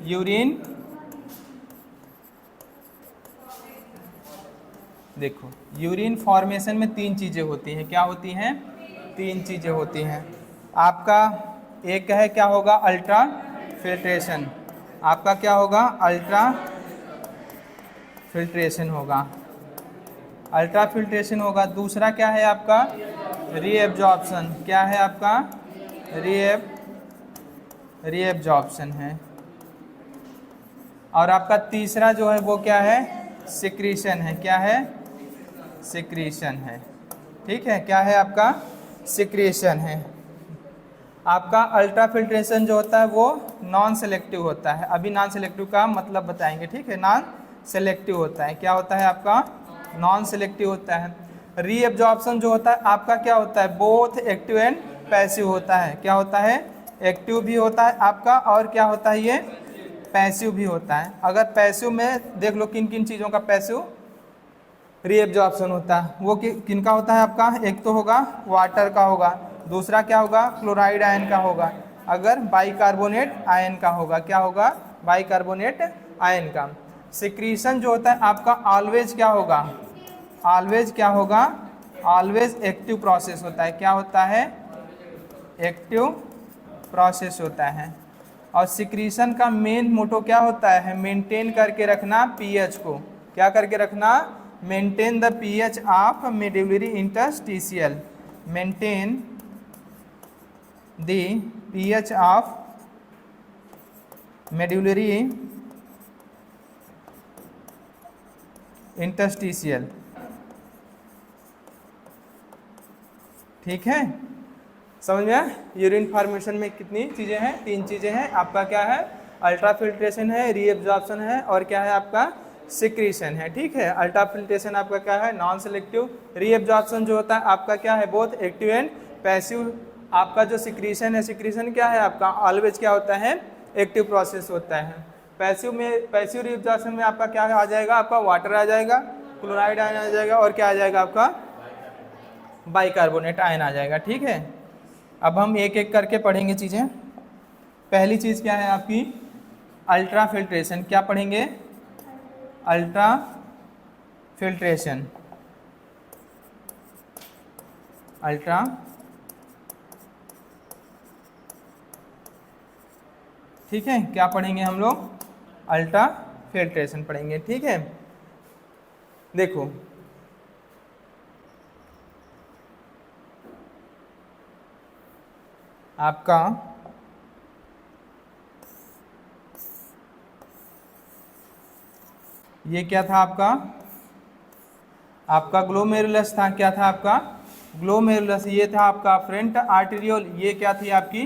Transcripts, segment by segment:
Urine, देखो urine formation में तीन चीज़ें होती हैं। क्या होती हैं? तीन चीज़ें होती हैं। आपका एक है क्या होगा? Ultra filtration. आपका क्या होगा? अल्ट्रा फिल्ट्रेशन होगा, अल्ट्रा फिल्ट्रेशन होगा। दूसरा क्या है आपका? रीएब्जॉर्प्शन। क्या है आपका? रीएब्जॉर्प्शन है। और आपका तीसरा जो है वो क्या है? सिक्रीशन है। क्या है? सिक्रीशन है। ठीक है, क्या है आपका? सिक्रीशन है। आपका अल्ट्रा फिल्ट्रेशन जो होता है वो नॉन सेलेक्टिव होता है। अभी नॉन सेलेक्टिव का मतलब बताएंगे। ठीक है, नॉन सेलेक्टिव होता है। क्या होता है आपका? नॉन सेलेक्टिव होता है। रीएब्जॉर्प्शन जो होता है आपका क्या होता है? बोथ एक्टिव एंड पैसिव होता है। क्या होता है? एक्टिव भी होता है आपका, और क्या होता है ये? पैसिव भी होता है। अगर पैसिव में देख लो किन किन चीज़ों का पैसिव रीएब्जॉर्प्शन होता है, वो किन का होता है आपका? एक तो होगा वाटर का होगा, दूसरा क्या होगा? क्लोराइड आयन का होगा, अगर बाइकार्बोनेट आयन का होगा। क्या होगा? बाइकार्बोनेट आयन का। सिक्रीशन जो होता है आपका ऑलवेज क्या होगा? ऑलवेज क्या होगा? ऑलवेज एक्टिव प्रोसेस होता है। क्या होता है? एक्टिव प्रोसेस होता है। और सिक्रीशन का मेन मोटो क्या होता है? मेंटेन करके रखना पीएच को। क्या करके रखना? Maintain the pH of medullary interstitial. Maintain the pH of medullary interstitial. ठीक है, समझ में? यूरिन फॉर्मेशन में कितनी चीज़ें हैं? तीन चीज़ें हैं। आपका क्या है? अल्ट्रा फिल्ट्रेशन है, रीएब्जॉर्प्शन है, और क्या है आपका? सिक्रीशन है। ठीक है, अल्ट्रा फिल्ट्रेशन आपका क्या है? Non selective. रीएब्जॉर्प्शन जो होता है आपका क्या है? Both active and passive. आपका जो सिक्रीशन है, सिक्रीशन क्या है आपका? ऑलवेज क्या होता है? एक्टिव प्रोसेस होता है। पैसिव में, पैसिव रीएब्जॉर्प्शन में आपका क्या आ जाएगा? आपका वाटर आ जाएगा, क्लोराइड आयन आ जाएगा, और क्या आ जाएगा आपका? बाइकार्बोनेट आयन आ जाएगा। ठीक है, अब हम एक एक करके पढ़ेंगे चीज़ें। पहली चीज़ क्या है आपकी? Ultra filtration. क्या पढ़ेंगे? Ultra filtration. अल्ट्रा ठीक है, क्या पढ़ेंगे हम लोग? अल्ट्रा फिल्ट्रेशन पढ़ेंगे। ठीक है, देखो आपका ये क्या था आपका? आपका ग्लोमेरुलस था। क्या था आपका? ग्लोमेरुलस। ये था आपका अफरेंट आर्टेरियोल। ये क्या थी आपकी?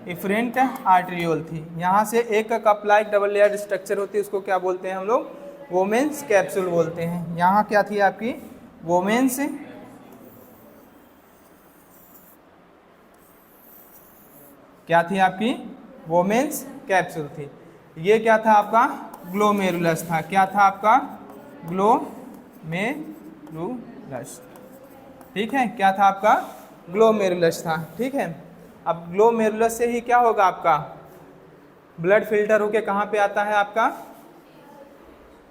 इफरेंट आर्टेरियोल थी। यहाँ से एक cup like double layer structure होती है, उसको क्या बोलते हैं हम लोग? वोमेन्स कैप्सूल बोलते हैं। यहाँ क्या थी आपकी? वोमेन्स क्या थी आपकी? वोमेन्स कैप्सूल थी। ये क्या था आपका? ग्लोमेरुलस था। क्या था आपका? ग्लोमेरुलस। ठीक है, क्या था आपका? ग्लोमेरुलस था। ठीक है, अब ग्लोमेरुलस से ही क्या होगा आपका? ब्लड फिल्टर होके कहाँ पे आता है आपका?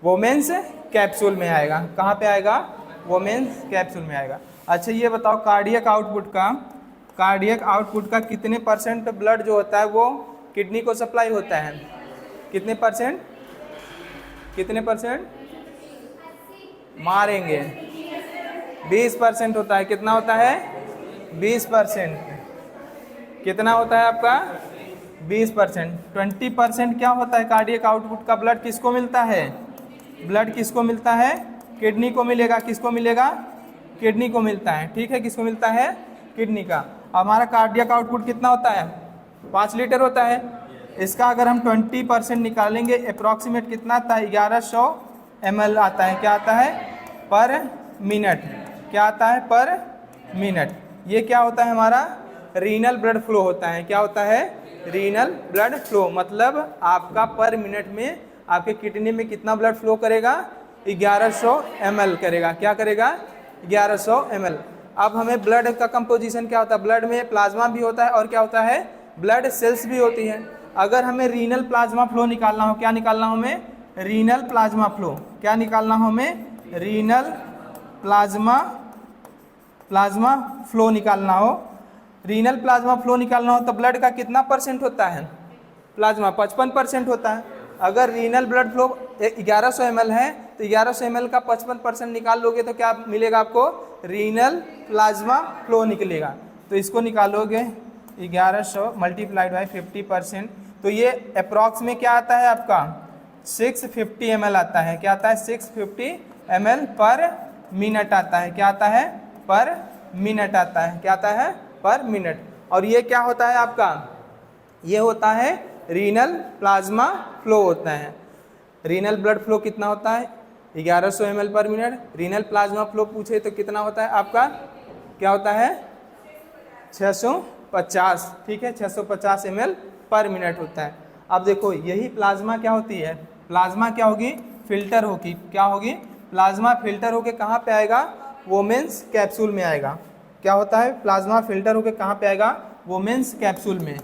वोमेन्स कैप्सूल में आएगा। कहाँ पे आएगा? वोमेन्स कैप्सूल में आएगा। अच्छा ये बताओ, कार्डियक आउटपुट का कितने % ब्लड जो होता है वो किडनी को सप्लाई होता है? कितने %? कितने %? मारेंगे 20% होता है। कितना होता है? 20%। कितना होता है आपका? 20%। 20% क्या होता है? कार्डियक आउटपुट का ब्लड किसको मिलता है? ब्लड किसको मिलता है? किडनी को मिलेगा। किसको मिलेगा? किडनी को मिलता है। ठीक है, किसको मिलता है? किडनी का। हमारा कार्डियक आउटपुट कितना होता है? 5 लीटर होता है। इसका अगर हम 20% निकालेंगे, अप्रॉक्सीमेट कितना आता है? 1100 ml आता है। क्या आता है? पर मिनट। क्या आता है? पर मिनट। ये क्या होता है? हमारा रीनल ब्लड फ्लो होता है। क्या होता है? Renal blood flow. मतलब आपका पर मिनट में आपके किडनी में कितना ब्लड फ्लो करेगा? 1100 ml करेगा। क्या करेगा? 1100 ml। अब हमें ब्लड का कंपोजिशन क्या होता है? ब्लड में प्लाज्मा भी होता है, और क्या होता है? ब्लड सेल्स भी होती हैं। अगर हमें रीनल प्लाज्मा फ्लो निकालना हो, क्या निकालना हो हमें? Renal plasma flow. क्या निकालना हो हमें? रीनल प्लाज्मा फ्लो निकालना हो। रीनल प्लाज्मा फ्लो निकालना हो तो ब्लड का कितना परसेंट होता है? प्लाज्मा 55% होता है। अगर रीनल ब्लड फ्लो 1100 ml है तो 1100 ml का 55% निकाल लोगे तो क्या मिलेगा आपको? रीनल प्लाज्मा फ्लो निकलेगा। तो इसको निकालोगे 1100 मल्टीप्लाइड बाई 50%, तो ये अप्रॉक्स में क्या आता है आपका? 650 ml आता है। क्या आता है? 650 ml पर मिनट आता है। क्या आता है? पर मिनट आता है। क्या आता है? पर मिनट। और ये क्या होता है आपका? ये होता है रीनल प्लाज्मा फ्लो होता है। रीनल ब्लड फ्लो कितना होता है? 1100 ml पर मिनट। रीनल प्लाज्मा फ्लो पूछे तो कितना होता है आपका? क्या होता है? 650। ठीक है, 650 ml पर मिनट होता है। अब देखो यही प्लाज्मा क्या होती है? प्लाज्मा क्या होगी? फिल्टर होगी। क्या होगी? प्लाज्मा फिल्टर होके कहाँ पे आएगा? वोमेन्स कैप्सूल में आएगा। क्या होता है? प्लाज्मा फिल्टर होके कहाँ पे आएगा? वोमेन्स कैप्सूल में।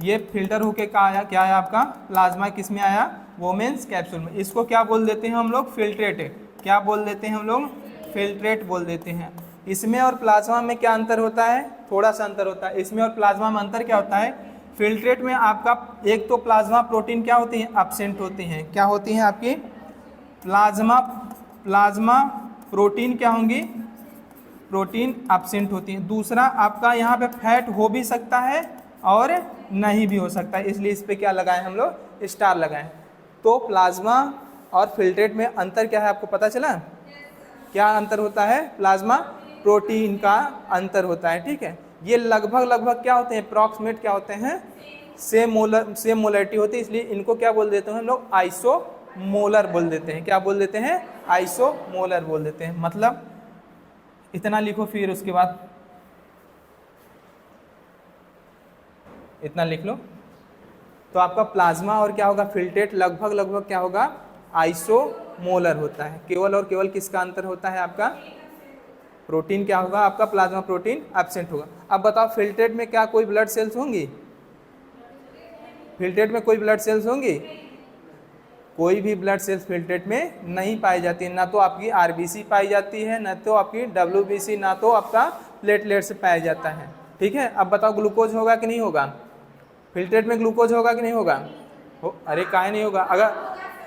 ये फिल्टर होके कहाँ आया? क्या आया आपका? प्लाज्मा किस में आया? वोमेन्स कैप्सूल में। इसको क्या बोल देते हैं हम लोग? फिल्ट्रेट। क्या बोल देते हैं हम लोग? फिल्ट्रेट बोल देते हैं। इसमें और प्लाज्मा में क्या अंतर होता है? थोड़ा सा अंतर होता है। इसमें और प्लाज्मा में अंतर क्या होता है? फिल्ट्रेट में आपका एक तो प्लाज्मा प्रोटीन क्या होती है? एब्सेंट होती हैं। क्या होती हैं आपकी? प्लाज्मा प्रोटीन क्या होंगी? प्रोटीन एब्सेंट होती है। दूसरा आपका यहाँ पे फैट हो भी सकता है और नहीं भी हो सकता है, इसलिए इस पे क्या लगाएं हम लोग? स्टार लगाएं। तो प्लाज्मा और फिल्ट्रेट में अंतर क्या है आपको पता चला? क्या अंतर होता है? प्लाज्मा प्रोटीन का अंतर होता है। ठीक है, ये लगभग क्या होते हैं? अप्रॉक्सीमेट क्या होते हैं? सेम मोलरिटी होती है, इसलिए इनको क्या बोल देते हैं हम लोग? आइसोमोलर बोल देते हैं। क्या बोल देते हैं? आइसोमोलर बोल देते हैं। मतलब इतना लिखो, फिर उसके बाद इतना लिख लो। तो आपका प्लाज्मा और क्या होगा? फिल्ट्रेट लगभग क्या होगा? आइसोमोलर होता है। केवल और केवल किसका अंतर होता है आपका? प्रोटीन क्या होगा आपका? प्लाज्मा प्रोटीन एब्सेंट होगा। अब बताओ फिल्ट्रेट में क्या कोई ब्लड सेल्स होंगी? फिल्ट्रेट में कोई ब्लड सेल्स होंगी? कोई भी ब्लड सेल्स फिल्ट्रेट में नहीं पाई जाती है। ना तो आपकी आरबीसी पाई जाती है, ना तो आपकी डब्ल्यूबीसी, ना तो आपका प्लेटलेट्स पाया जाता है। ठीक है, अब बताओ ग्लूकोज होगा कि नहीं होगा? फिल्ट्रेट में ग्लूकोज होगा कि नहीं होगा? अरे काहे नहीं होगा?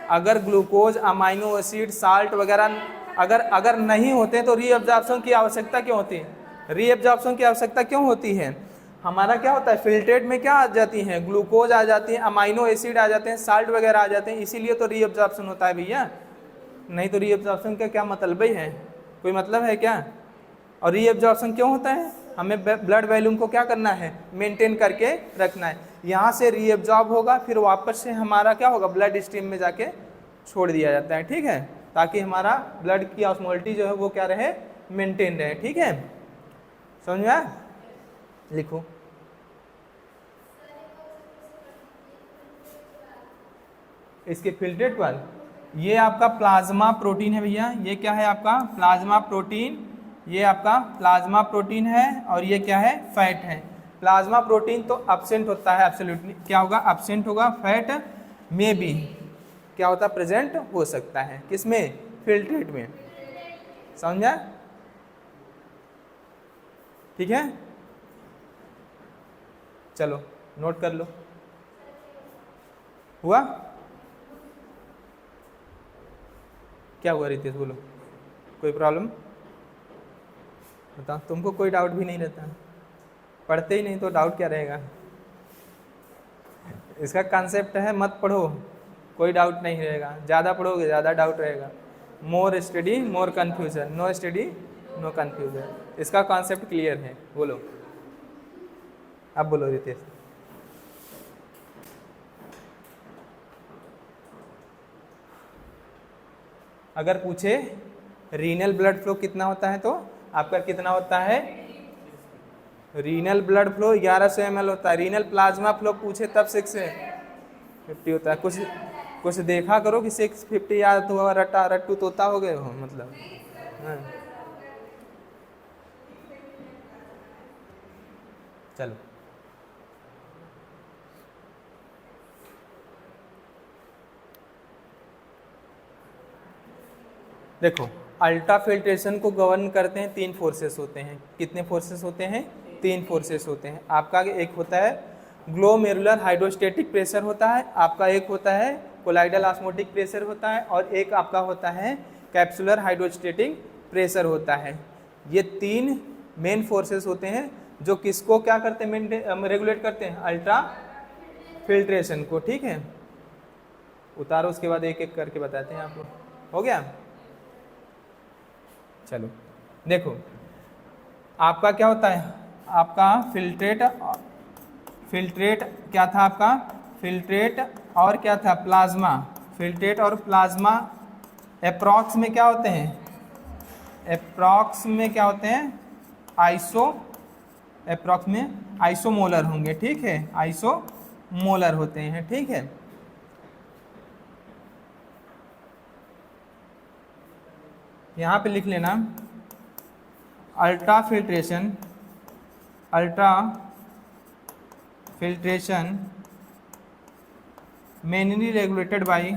अगर ग्लूकोज, अमाइनो एसिड, साल्ट वगैरह अगर नहीं होते तो रीअब्जॉर्प्शन की आवश्यकता क्यों होती है? रीअब्जॉर्प्शन की आवश्यकता क्यों होती है? हमारा क्या होता है? फिल्ट्रेट में क्या आ जाती हैं? ग्लूकोज आ जाती है, अमाइनो एसिड आ जाते हैं, साल्ट वगैरह आ जाते हैं, इसीलिए तो रीअब्जॉर्प्शन होता है भैया। नहीं तो रीअब्जॉर्प्शन का क्या मतलब ही है? कोई मतलब है क्या? और रीअब्जॉर्प्शन क्यों होता है? हमें ब्लड वॉल्यूम को क्या करना है? मेंटेन करके रखना है। यहाँ से रीअब्जॉर्ब होगा, फिर वापस से हमारा क्या होगा? ब्लड स्ट्रीम में जाके छोड़ दिया जाता है। ठीक है, ताकि हमारा ब्लड की ऑस्मोलिटी जो है वो क्या रहे? मेंटेन रहे। ठीक है, समझ में आया? लिखो। इसके फिल्ट्रेट पर ये आपका प्लाज्मा प्रोटीन है भैया। ये क्या है आपका? Plasma protein. ये आपका प्लाज्मा प्रोटीन है और ये क्या है? फैट है। प्लाज्मा प्रोटीन तो एब्सेंट होता है, एब्सोल्युटली क्या होगा? एब्सेंट होगा। फैट में भी क्या होता? प्रेजेंट हो सकता है। किसमें? फिल्ट्रेट में। समझा? ठीक है, चलो नोट कर लो। हुआ? क्या हुआ रितेश? बोलो, कोई प्रॉब्लम? बताओ, तुमको कोई डाउट भी नहीं रहता? पढ़ते ही नहीं तो डाउट क्या रहेगा? इसका कॉन्सेप्ट है मत पढ़ो, कोई डाउट नहीं रहेगा। ज़्यादा पढ़ोगे ज़्यादा डाउट रहेगा। More study more confusion, no study no confusion. इसका कॉन्सेप्ट क्लियर है? बोलो, अब बोलो रितेश। अगर पूछे रीनल ब्लड फ्लो कितना होता है तो आपका कितना होता है? रीनल ब्लड फ्लो 1100 ml होता है। रीनल प्लाज्मा फ्लो पूछे तब 650 होता है। कुछ देखा करो कि 650 याद तो रट्टा रट्टू तोता हो गए हो मतलब। हाँ, चलो देखो अल्ट्रा फिल्ट्रेशन को गवर्न करते हैं 3 फोर्सेस होते हैं। कितने फोर्सेस होते हैं? 3 फोर्सेस होते हैं। आपका एक होता है ग्लोमेरुलर हाइड्रोस्टेटिक प्रेशर होता है, आपका एक होता है कोलाइडल ऑस्मोटिक प्रेशर होता है, और एक आपका होता है कैप्सुलर हाइड्रोस्टेटिक प्रेशर होता है। ये 3 मेन फोर्सेस होते हैं जो किसको क्या करते हैं, रेगुलेट करते हैं? अल्ट्रा फिल्ट्रेशन को। ठीक है, उतारो, उसके बाद एक एक करके बताते हैं आपको। हो गया? चलो देखो, आपका क्या होता है? आपका फिल्ट्रेट क्या था आपका? फिल्ट्रेट और क्या था? प्लाज्मा। फिल्ट्रेट और प्लाज्मा अप्रॉक्स में क्या होते हैं? अप्रॉक्स में क्या होते हैं? अप्रॉक्स में आइसोमोलर होंगे। ठीक है, आइसोमोलर होते हैं। ठीक है, यहाँ पे लिख लेना ultra filtration mainly regulated by